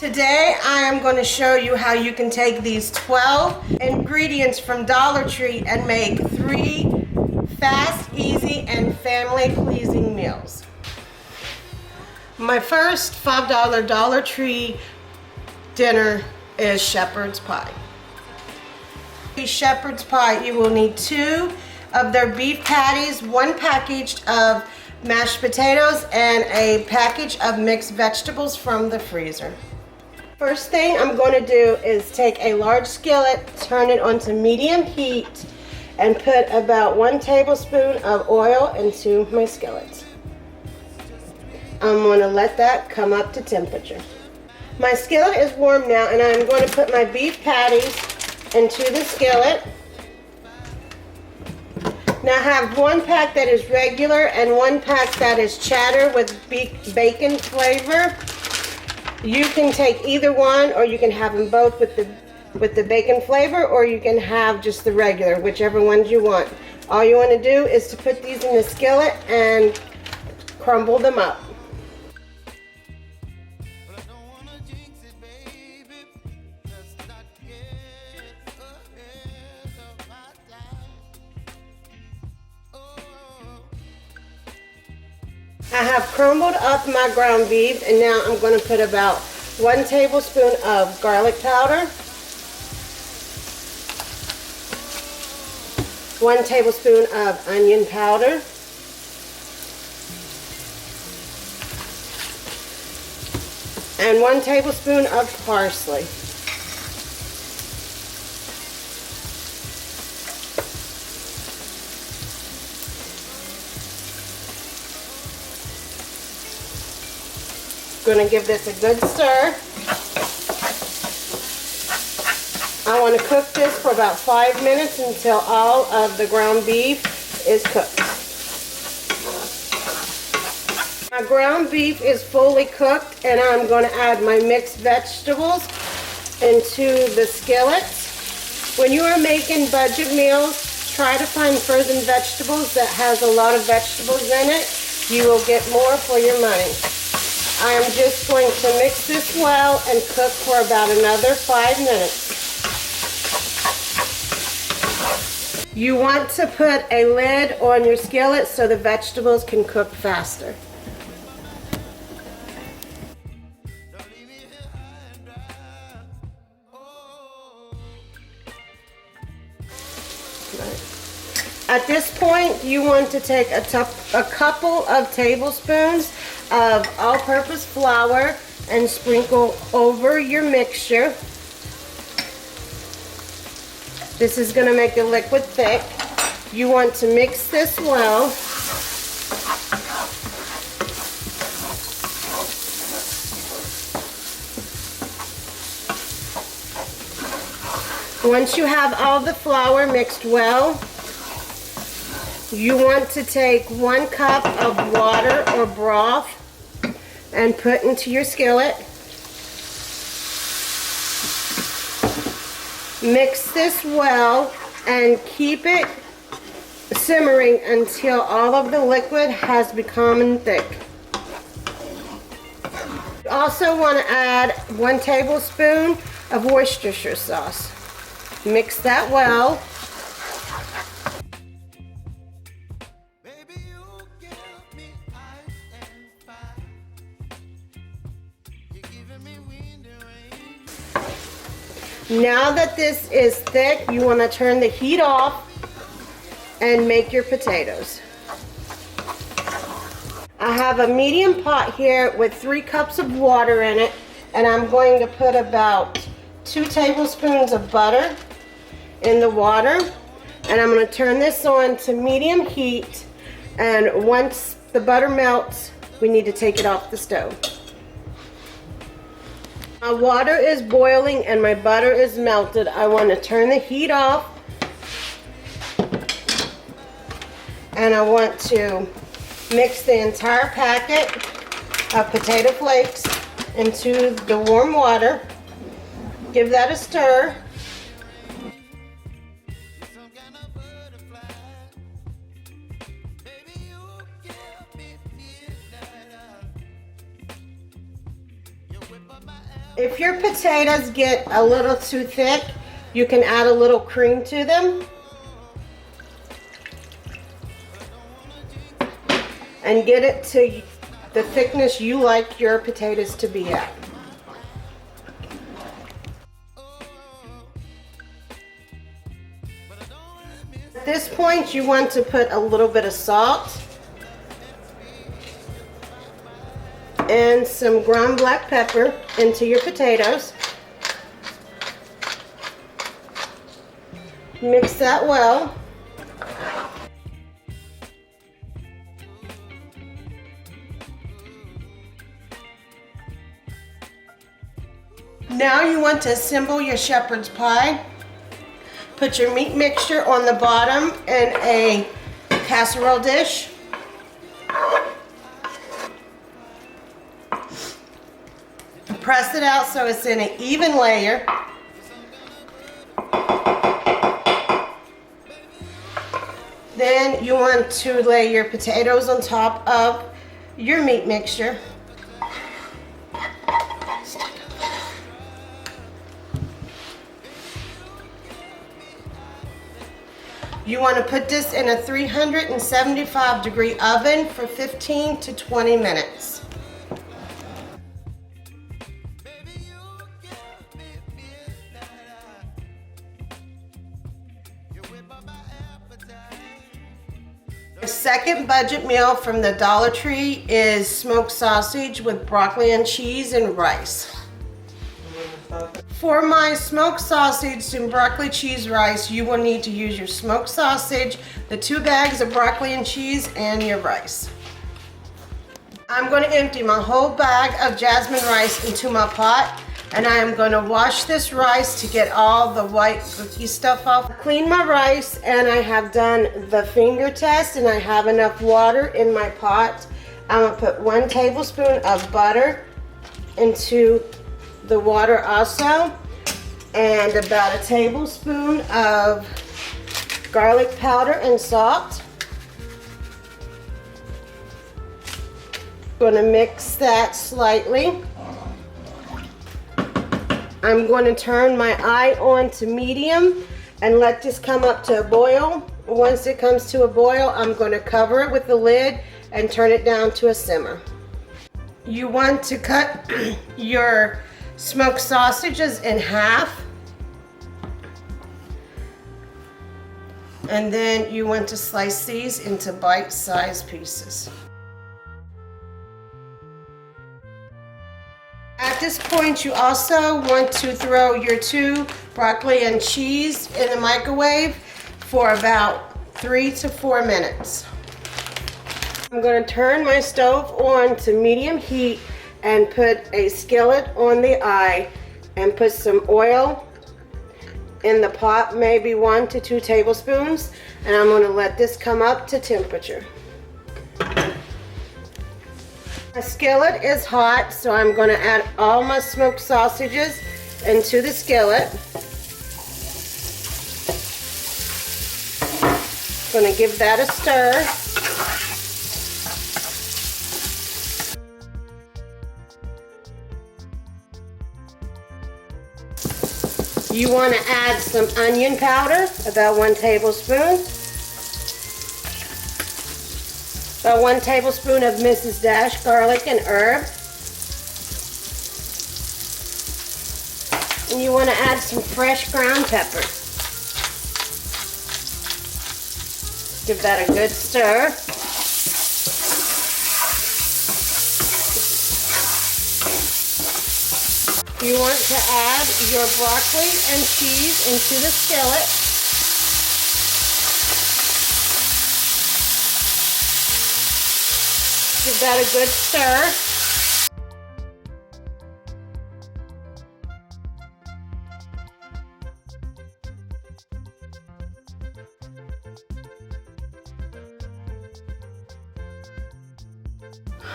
Today I am going to show you how you can take these 12 ingredients from Dollar Tree and make 3 fast, easy, and family-pleasing meals. My first $5 Dollar Tree dinner is shepherd's pie. Shepherd's pie, you will need 2 of their beef patties, 1 package of mashed potatoes, and a package of mixed vegetables from the freezer. First thing I'm going to do is take a large skillet, turn it onto medium heat, and put about 1 tablespoon of oil into my skillet. I'm going to let that come up to temperature. My skillet is warm now, and I'm going to put my beef patties into the skillet. Now I have 1 pack that is regular and 1 pack that is cheddar with bacon flavor. You can take either one, or you can have them both with the bacon flavor, or you can have just the regular, whichever ones you want. All you want to do is to put these in the skillet and crumble them up. I have crumbled up my ground beef, and now I'm going to put about 1 tablespoon of garlic powder, 1 tablespoon of onion powder, and 1 tablespoon of parsley. Going to give this a good stir. I want to cook this for about 5 minutes until all of the ground beef is cooked. My ground beef is fully cooked, and I'm going to add my mixed vegetables into the skillet. When you are making budget meals, try to find frozen vegetables that has a lot of vegetables in it. You will get more for your money. I am just going to mix this well and cook for about another 5 minutes. You want to put a lid on your skillet so the vegetables can cook faster. At this point, you want to take a couple of tablespoons of all-purpose flour and sprinkle over your mixture. This is going to make the liquid thick. You want to mix this well. Once you have all the flour mixed well, you want to take 1 cup of water or broth and put into your skillet. Mix this well and keep it simmering until all of the liquid has become thick. You also want to add 1 tablespoon of Worcestershire sauce. Mix that well. Now that this is thick, you want to turn the heat off and make your potatoes. I have a medium pot here with 3 cups of water in it, and I'm going to put about 2 tablespoons of butter in the water, and I'm going to turn this on to medium heat, and once the butter melts, we need to take it off the stove. My water is boiling and my butter is melted. I want to turn the heat off, and I want to mix the entire packet of potato flakes into the warm water. Give that a stir. If your potatoes get a little too thick, you can add a little cream to them. And get it to the thickness you like your potatoes to be at. At this point, you want to put a little bit of salt and some ground black pepper into your potatoes. Mix that well. Now you want to assemble your shepherd's pie. Put your meat mixture on the bottom in a casserole dish. Press it out so it's in an even layer. Then you want to lay your potatoes on top of your meat mixture. You want to put this in a 375-degree oven for 15 to 20 minutes. The second budget meal from the Dollar Tree is smoked sausage with broccoli and cheese and rice. For my smoked sausage and broccoli cheese rice, you will need to use your smoked sausage, the 2 bags of broccoli and cheese, and your rice. I'm going to empty my whole bag of jasmine rice into my pot, and I am going to wash this rice to get all the white cookie stuff off. Clean my rice, and I have done the finger test, and I have enough water in my pot. I'm going to put 1 tablespoon of butter into the water also, and about a tablespoon of garlic powder and salt. I'm going to mix that slightly. I'm going to turn my eye on to medium and let this come up to a boil. Once it comes to a boil, I'm going to cover it with the lid and turn it down to a simmer. You want to cut your smoked sausages in half, and then you want to slice these into bite-sized pieces. At this point, you also want to throw your 2 broccoli and cheese in the microwave for about 3 to 4 minutes. I'm going to turn my stove on to medium heat and put a skillet on the eye and put some oil in the pot, maybe 1 to 2 tablespoons, and I'm going to let this come up to temperature. My skillet is hot, so I'm going to add all my smoked sausages into the skillet. Going to give that a stir. You want to add some onion powder, about 1 tablespoon. About 1 tablespoon of Mrs. Dash garlic and herb. And you want to add some fresh ground pepper. Give that a good stir. You want to add your broccoli and cheese into the skillet. Give that a good stir.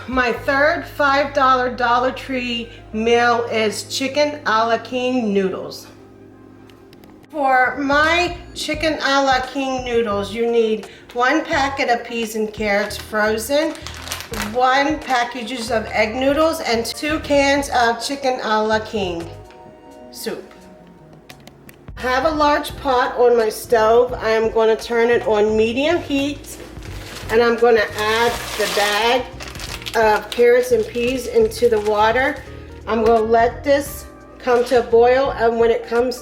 My third $5 Dollar Tree meal is chicken a la king noodles. For my chicken a la king noodles, you need 1 packet of peas and carrots frozen, 1 package of egg noodles, and 2 cans of chicken a la king soup. I have a large pot on my stove. I am going to turn it on medium heat, and I'm going to add the bag of carrots and peas into the water. I'm going to let this come to a boil, and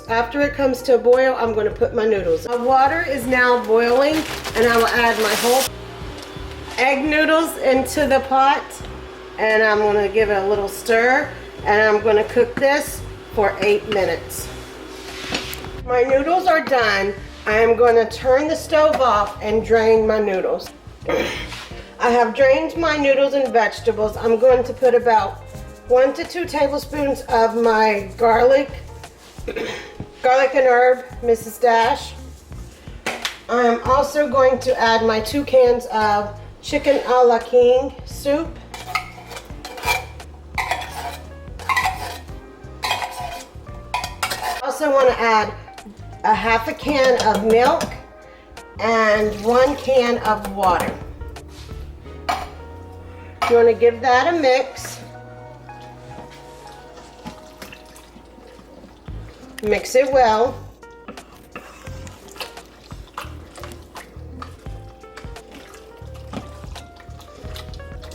after it comes to a boil, I'm going to put my noodles in. My water is now boiling, and I will add my whole egg noodles into the pot, and I'm going to give it a little stir, and I'm going to cook this for 8 minutes. My noodles are done. I am going to turn the stove off and drain my noodles. I have drained my noodles and vegetables. I'm going to put about 1 to 2 tablespoons of my garlic and herb, Mrs. Dash. I'm also going to add my 2 cans of chicken a la king soup. I also want to add a half a can of milk and 1 can of water. You want to give that a mix. Mix it well.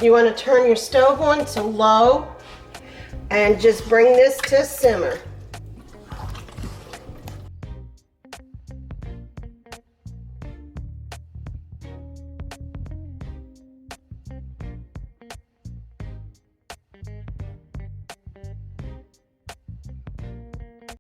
You want to turn your stove on to low and just bring this to simmer.